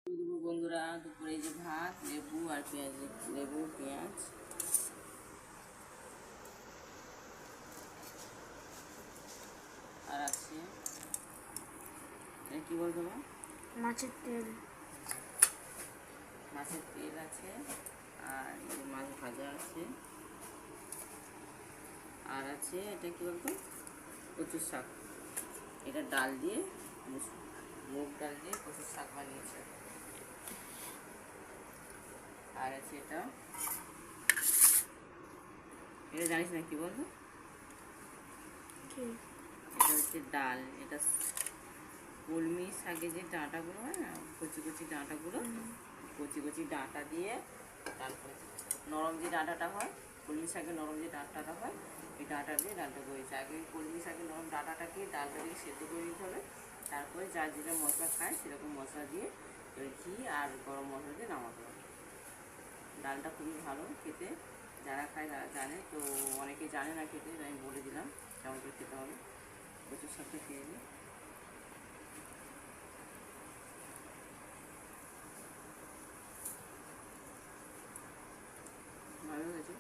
দুপুর বন্ধুরা, দুপুরে যে ভাত, লেবু আর পেঁয়াজ, লেবু পেঁয়াজ আর আছে কি বলতো মা? মাছের তেল। মাছের তেল আছে, আর মাছ ভাজা আছে, আর আছে এটা কি বলতো, কচুর শাক। এটা ডাল দিয়ে, মুগ ডাল দিয়ে কচুর শাক বানিয়েছে। আর আছে এটা, এটা জানিস না কি বলতো? এটা হচ্ছে ডাল। এটা কলমি শাকের যে ডাঁটাগুলো হয় না, কচি কচি ডাঁটাগুলো, কচি কচি ডাঁটা দিয়ে, তারপরে নরম যে ডাঁটাটা হয়, কলমি শাকের নরম যে ডাঁটাটা হয়, এই ডাঁটা দিয়ে ডালটা করেছে। আগে কলমি শাকের নরম ডাঁটাটাকে ডালটা দিয়ে সেদ্ধ করে দিতে হবে, তারপরে যার যেটা মশলা খায় সেরকম মশলা দিয়ে ঘি আর গরম মশলা দিয়ে নামাতে হবে। ডালটা খুবই ভালো খেতে, যারা খায় তারা জানে, তো অনেকে জানে না খেতে, তাই আমি বলে দিলাম কেমন করে খেতে হবে। কচুর শাকটা খেয়ে নিই। ভালো হয়েছে।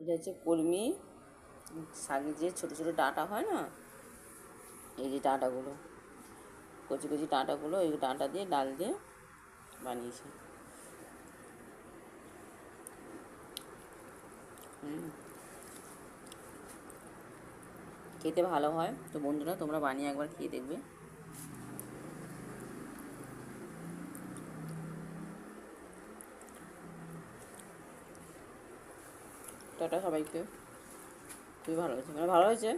এটা হচ্ছে কলমি শাকের যে ছোটো ছোটো ডাঁটা হয় না, এই যে ডাঁটাগুলো, কচি কচি ডাঁটাগুলো, এই ডাঁটা দিয়ে ডাল দিয়ে বানিয়েছে। খেতে ভালো হয়। তো বন্ধুরা, তোমরা বানিয়ে একবার খেয়ে দেখবে। টাটা সবাইকে। খুবই ভালো হয়েছে, মানে ভালো হয়েছে।